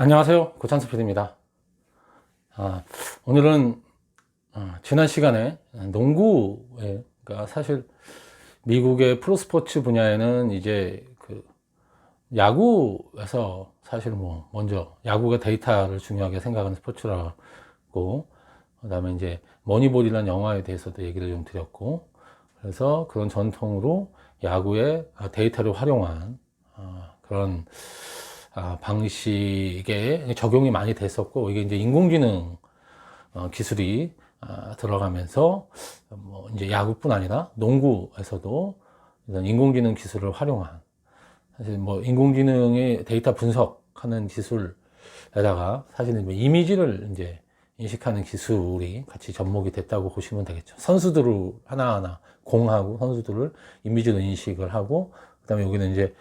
안녕하세요. 고창수 PD입니다. 오늘은 지난 시간에 농구에, 그러니까 사실 미국의 프로스포츠 분야에는 이제 그 야구에서 사실 먼저 야구가 데이터를 중요하게 생각하는 스포츠라고, 그다음에 이제 머니볼이라는 영화에 대해서도 얘기를 좀 드렸고, 그래서 그런 전통으로 야구에 데이터를 활용한 그런 방식에 적용이 많이 됐었고, 이게 이제 인공지능 기술이 들어가면서 이제 야구뿐 아니라 농구에서도 이런 인공지능 기술을 활용한, 사실 인공지능의 데이터 분석하는 기술에다가 사실은 이미지를 이제 인식하는 기술이 같이 접목이 됐다고 보시면 되겠죠. 선수들을 하나하나 공하고 선수들을 이미지로 인식을 하고, 그다음에 여기는 이제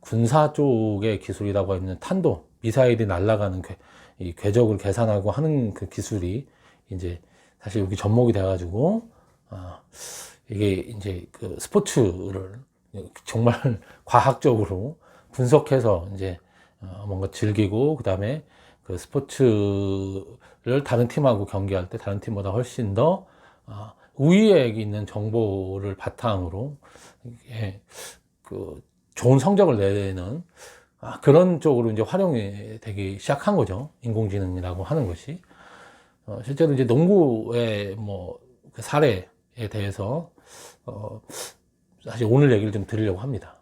군사 쪽의 기술이라고 하는 탄도, 미사일이 날아가는 이 궤적을 계산하고 하는 그 기술이 이제 사실 여기 접목이 돼가지고, 이게 이제 그 스포츠를 정말 과학적으로 분석해서 이제 뭔가 즐기고, 그 다음에 그 스포츠를 다른 팀하고 경기할 때 다른 팀보다 훨씬 더 우위에 있는 정보를 바탕으로 그 좋은 성적을 내는 그런 쪽으로 이제 활용이 되기 시작한 거죠. 인공지능이라고 하는 것이. 실제로 이제 농구의 그 사례에 대해서 사실 오늘 얘기를 좀 드리려고 합니다.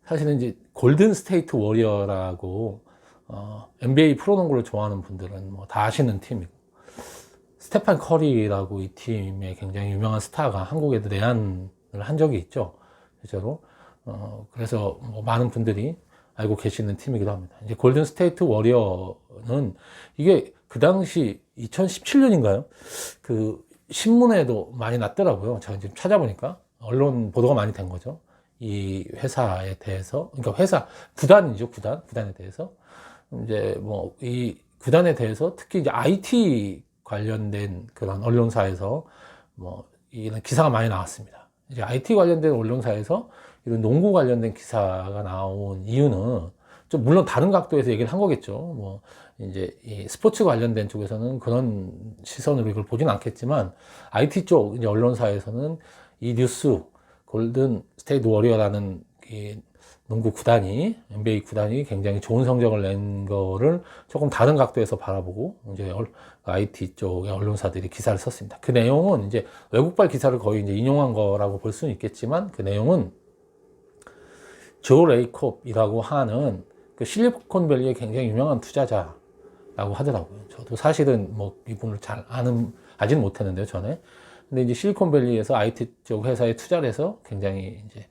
사실은 이제 골든 스테이트 워리어라고 NBA 프로농구를 좋아하는 분들은 다 아시는 팀이고, 스테판 커리라고 이 팀의 굉장히 유명한 스타가 한국에도 내한을 한 적이 있죠. 실제로. 그래서 많은 분들이 알고 계시는 팀이기도 합니다. 이제 골든 스테이트 워리어는 이게 그 당시 2017년인가요? 그 신문에도 많이 났더라고요. 제가 지금 찾아보니까 언론 보도가 많이 된 거죠. 이 회사에 대해서, 그러니까 구단이죠. 구단에 대해서. 이제 이 구단에 대해서 특히 이제 IT 관련된 그런 언론사에서 이런 기사가 많이 나왔습니다. 이제 IT 관련된 언론사에서 이런 농구 관련된 기사가 나온 이유는 좀 물론 다른 각도에서 얘기를 한 거겠죠. 이제 이 스포츠 관련된 쪽에서는 그런 시선으로 이걸 보진 않겠지만, IT 쪽 이제 언론사에서는 이 뉴스, 골든 스테이트 워리어라는 이 농구 구단이, NBA 구단이 굉장히 좋은 성적을 낸 거를 조금 다른 각도에서 바라보고 이제 IT 쪽의 언론사들이 기사를 썼습니다. 그 내용은 이제 외국발 기사를 거의 이제 인용한 거라고 볼 수는 있겠지만, 그 내용은 조 레이콥이라고 하는 그 실리콘밸리의 굉장히 유명한 투자자라고 하더라고요. 저도 사실은 이분을 잘 아지는 못했는데요, 전에. 근데 이제 실리콘밸리에서 IT 쪽 회사에 투자를 해서 굉장히 이제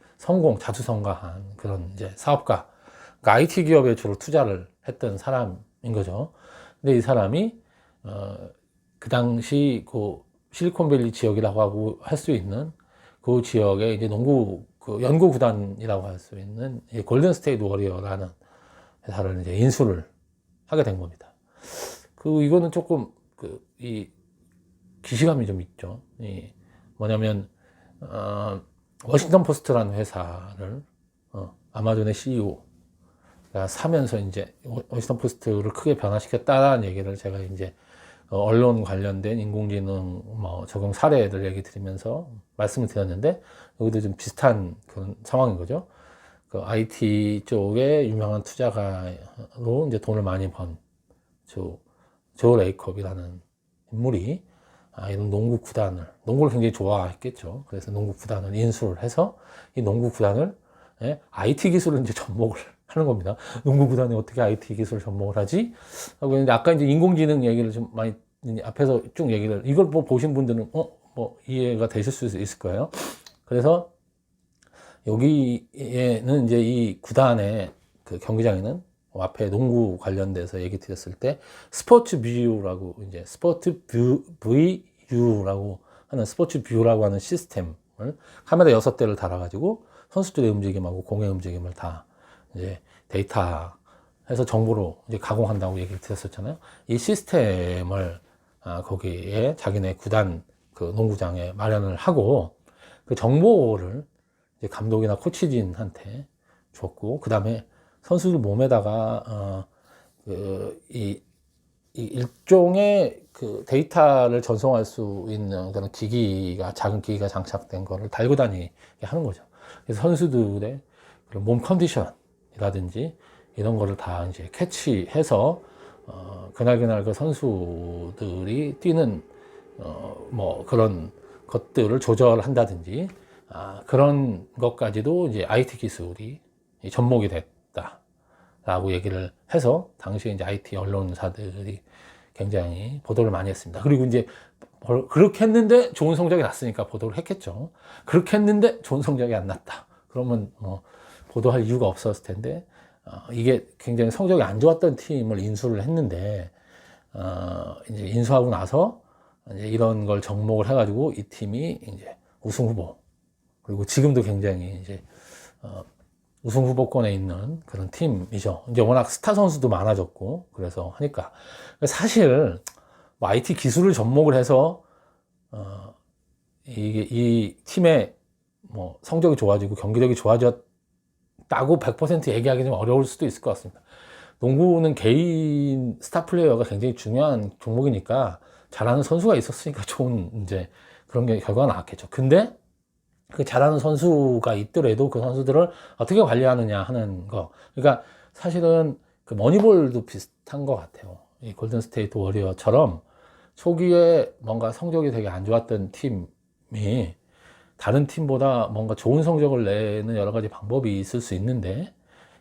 자수성가한 그런 이제 사업가, 그러니까 IT 기업에 주로 투자를 했던 사람인 거죠. 근데 이 사람이 그 당시 그 실리콘밸리 지역이라고 하고 할 수 있는 그 지역에 이제 농구 그 연구 구단이라고 할 수 있는 골든 스테이트 워리어라는 회사를 이제 인수를 하게 된 겁니다. 이거는 조금 이 기시감이 좀 있죠. 뭐냐면 워싱턴 포스트라는 회사를 아마존의 CEO가 사면서 이제 워싱턴 포스트를 크게 변화시켰다라는 얘기를 제가 이제 언론 관련된 인공지능 적용 사례들 얘기 드리면서 말씀을 드렸는데, 여기도 좀 비슷한 그런 상황인 거죠. 그 IT 쪽에 유명한 투자가로 이제 돈을 많이 번 조 레이컵이라는 인물이 이런 농구를 굉장히 좋아했겠죠. 그래서 농구 구단을 인수를 해서 이 농구 구단을 IT 기술을 이제 접목을 하는 겁니다. 농구 구단에 어떻게 IT 기술을 접목을 하지? 하고 있는데, 아까 이제 인공지능 얘기를 좀 많이 앞에서 쭉 얘기를, 이걸 보신 분들은 이해가 되실 수 있을 거예요. 그래서 여기에는 이제 이 구단의 그 경기장에는 앞에 농구 관련돼서 얘기 드렸을 때 스포츠 뷰라고 하는 스포츠 뷰라고 하는 시스템을 카메라 6대를 달아가지고 선수들의 움직임하고 공의 움직임을 다 이제 데이터 해서 정보로 이제 가공한다고 얘기를 드렸었잖아요. 이 시스템을 거기에 자기네 구단 그 농구장에 마련을 하고, 그 정보를 이제 감독이나 코치진한테 줬고, 그 다음에 선수들 몸에다가 이 일종의 그 데이터를 전송할 수 있는 그런 기기가, 작은 기기가 장착된 거를 달고 다니게 하는 거죠. 그래서 선수들의 그런 몸 컨디션이라든지 이런 거를 다 이제 캐치해서 그날 그 선수들이 뛰는 뭐 그런 것들을 조절한다든지 그런 것까지도 이제 IT 기술이 접목이 됐다라고 얘기를 해서 당시에 이제 IT 언론사들이 굉장히 보도를 많이 했습니다. 그리고 이제 그렇게 했는데 좋은 성적이 났으니까 보도를 했겠죠. 그렇게 했는데 좋은 성적이 안 났다. 그러면 뭐 보도할 이유가 없었을 텐데 이게 굉장히 성적이 안 좋았던 팀을 인수를 했는데 이제 인수하고 나서 이제 이런 걸 접목을 해가지고 이 팀이 이제 우승 후보, 그리고 지금도 굉장히 이제 우승 후보권에 있는 그런 팀이죠. 이제 워낙 스타 선수도 많아졌고 그래서 하니까 사실 뭐 IT 기술을 접목을 해서 이 팀의 뭐 성적이 좋아지고 경기력이 좋아졌다고 100% 얘기하기 좀 어려울 수도 있을 것 같습니다. 농구는 개인 스타 플레이어가 굉장히 중요한 종목이니까 잘하는 선수가 있었으니까 좋은 이제 그런 게 결과가 나왔겠죠. 근데 그 잘하는 선수가 있더라도 그 선수들을 어떻게 관리하느냐 하는 거. 그러니까 사실은 그 머니볼도 비슷한 것 같아요. 이 골든 스테이트 워리어처럼 초기에 뭔가 성적이 되게 안 좋았던 팀이 다른 팀보다 뭔가 좋은 성적을 내는 여러 가지 방법이 있을 수 있는데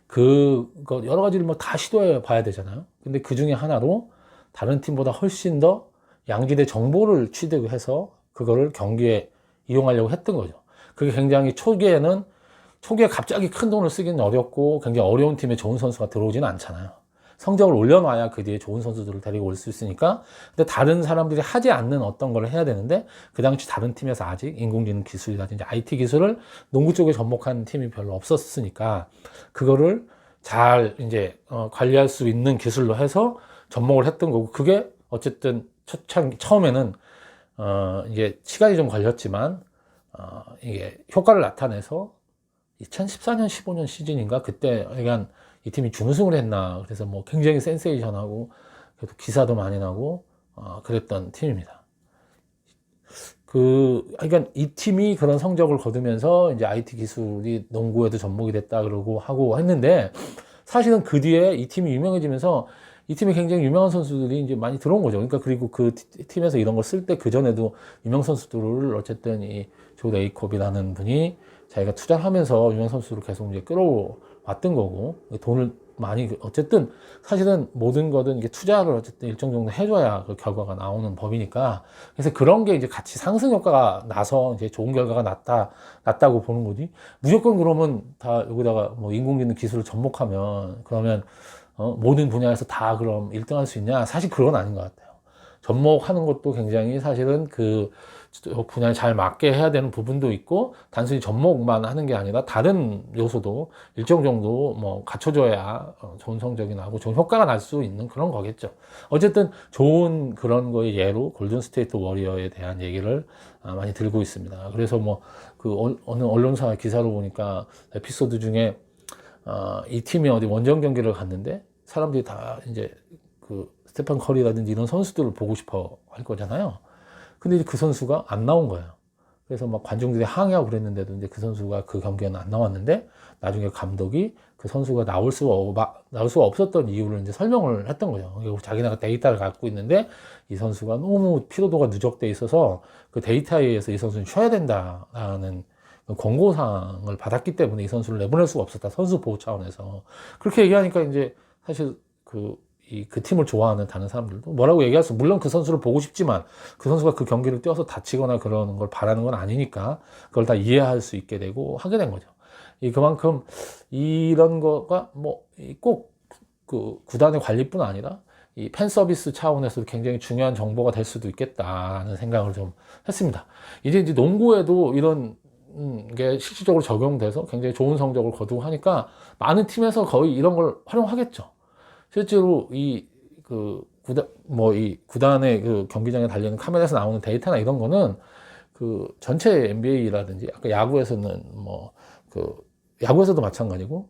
그거 여러 가지를 뭐 다 시도해 봐야 되잖아요. 근데 그 중에 하나로 다른 팀보다 훨씬 더 양질의 정보를 취득해서 그거를 경기에 이용하려고 했던 거죠. 그게 굉장히 초기에 갑자기 큰 돈을 쓰기는 어렵고 굉장히 어려운 팀에 좋은 선수가 들어오지는 않잖아요. 성적을 올려놔야 그 뒤에 좋은 선수들을 데리고 올 수 있으니까. 근데 다른 사람들이 하지 않는 어떤 걸 해야 되는데 그 당시 다른 팀에서 아직 인공지능 기술이라든지 IT 기술을 농구 쪽에 접목한 팀이 별로 없었으니까 그거를 잘 이제 관리할 수 있는 기술로 해서 접목을 했던 거고, 그게 어쨌든 처음에는 이게 시간이 좀 걸렸지만 이게 효과를 나타내서 2014년 15년 시즌인가 그때 약간 이 팀이 준우승을 했나, 그래서 뭐 굉장히 센세이션하고 그래도 기사도 많이 나고 그랬던 팀입니다. 그러니까 이 팀이 그런 성적을 거두면서 이제 IT 기술이 농구에도 접목이 됐다 그러고 하고 했는데, 사실은 그 뒤에 이 팀이 유명해지면서 이 팀에 굉장히 유명한 선수들이 이제 많이 들어온 거죠. 그러니까 그리고 그 팀에서 이런 걸 쓸 때 그 전에도 유명 선수들을 어쨌든 이 조 레이콥이라는 분이 자기가 투자를 하면서 유명 선수를 계속 이제 끌어왔던 거고, 돈을 많이 어쨌든 사실은 모든 거든 이게 투자를 어쨌든 일정 정도 해줘야 그 결과가 나오는 법이니까, 그래서 그런 게 이제 같이 상승 효과가 나서 이제 좋은 결과가 났다고 보는 거지. 무조건 그러면 다 여기다가 뭐 인공지능 기술을 접목하면 그러면 모든 분야에서 다 그럼 1등 할 수 있냐? 사실 그건 아닌 것 같아요. 접목하는 것도 굉장히 사실은 그 분야에 잘 맞게 해야 되는 부분도 있고, 단순히 접목만 하는 게 아니라 다른 요소도 일정 정도 뭐 갖춰줘야 좋은 성적이 나고 좋은 효과가 날 수 있는 그런 거겠죠. 어쨌든 좋은 그런 거의 예로 골든 스테이트 워리어에 대한 얘기를 많이 들고 있습니다. 그래서 뭐 그 어느 언론사 기사로 보니까 에피소드 중에 이 팀이 어디 원정 경기를 갔는데 사람들이 다 이제 그 스테판 커리라든지 이런 선수들을 보고 싶어 할 거잖아요. 근데 그 선수가 안 나온 거예요. 그래서 막 관중들이 항의하고 그랬는데도 이제 그 선수가 그 경기에는 안 나왔는데, 나중에 감독이 그 선수가 나올 수가 없었던 이유를 이제 설명을 했던 거죠. 자기네가 데이터를 갖고 있는데 이 선수가 너무 피로도가 누적돼 있어서 그 데이터에 의해서 이 선수는 쉬어야 된다라는 권고사항을 받았기 때문에 이 선수를 내보낼 수가 없었다. 선수 보호 차원에서. 그렇게 얘기하니까 이제 사실 그 팀을 좋아하는 다른 사람들도 뭐라고 얘기할 수, 물론 그 선수를 보고 싶지만 그 선수가 그 경기를 뛰어서 다치거나 그러는 걸 바라는 건 아니니까 그걸 다 이해할 수 있게 되고 하게 된 거죠. 그만큼 이런 거가 뭐 꼭 그 구단의 관리뿐 아니라 이 팬 서비스 차원에서도 굉장히 중요한 정보가 될 수도 있겠다는 생각을 좀 했습니다. 이제 농구에도 이런 게 실질적으로 적용돼서 굉장히 좋은 성적을 거두고 하니까 많은 팀에서 거의 이런 걸 활용하겠죠. 실제로 이 구단의 그 경기장에 달리는 카메라에서 나오는 데이터나 이런 거는 그 전체 NBA라든지 아까 야구에서는 야구에서도 마찬가지고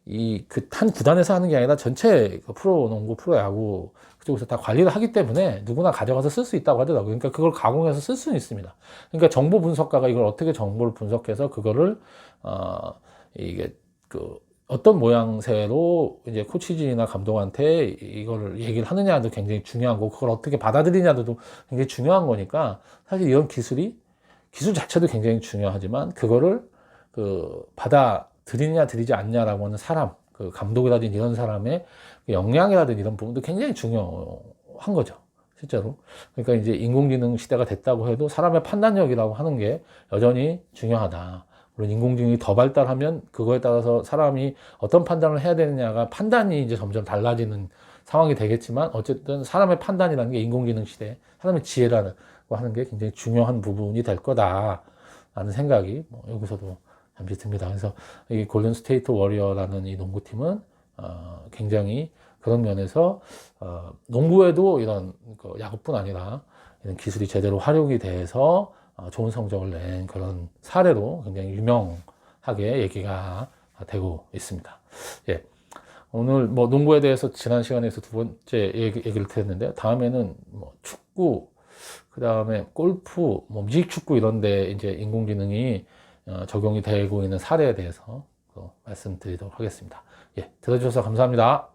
이 그 한 구단에서 하는 게 아니라 전체 그 프로농구, 프로야구 그쪽에서 다 관리를 하기 때문에 누구나 가져가서 쓸 수 있다고 하더라고요. 그러니까 그걸 가공해서 쓸 수는 있습니다. 그러니까 정보 분석가가 이걸 어떻게 정보를 분석해서 그거를 이게 그 어떤 모양새로 이제 코치진이나 감독한테 이거를 얘기를 하느냐도 굉장히 중요한 거고, 그걸 어떻게 받아들이냐도 굉장히 중요한 거니까, 사실 이런 기술 자체도 굉장히 중요하지만 그거를 그 받아들이냐 들이지 않냐라고 하는 사람, 그 감독이라든지 이런 사람의 역량이라든지 이런 부분도 굉장히 중요한 거죠, 실제로. 그러니까 이제 인공지능 시대가 됐다고 해도 사람의 판단력이라고 하는 게 여전히 중요하다. 물론 인공지능이 더 발달하면 그거에 따라서 사람이 어떤 판단을 해야 되느냐가 판단이 이제 점점 달라지는 상황이 되겠지만, 어쨌든 사람의 판단이라는 게 인공지능 시대, 사람의 지혜라고 하는 게 굉장히 중요한 부분이 될 거다라는 생각이 뭐 여기서도 잠시 듭니다. 그래서 이 골든 스테이트 워리어라는 이 농구팀은 굉장히 그런 면에서 농구에도 이런 그 야구뿐 아니라 이런 기술이 제대로 활용이 돼서 좋은 성적을 낸 그런 사례로 굉장히 유명하게 얘기가 되고 있습니다. 예. 오늘 뭐 농구에 대해서 지난 시간에서 두 번째 얘기를 드렸는데, 다음에는 뭐 축구, 그 다음에 골프, 뭐 뮤직축구 이런데 이제 인공지능이 적용이 되고 있는 사례에 대해서 말씀드리도록 하겠습니다. 예, 들어주셔서 감사합니다.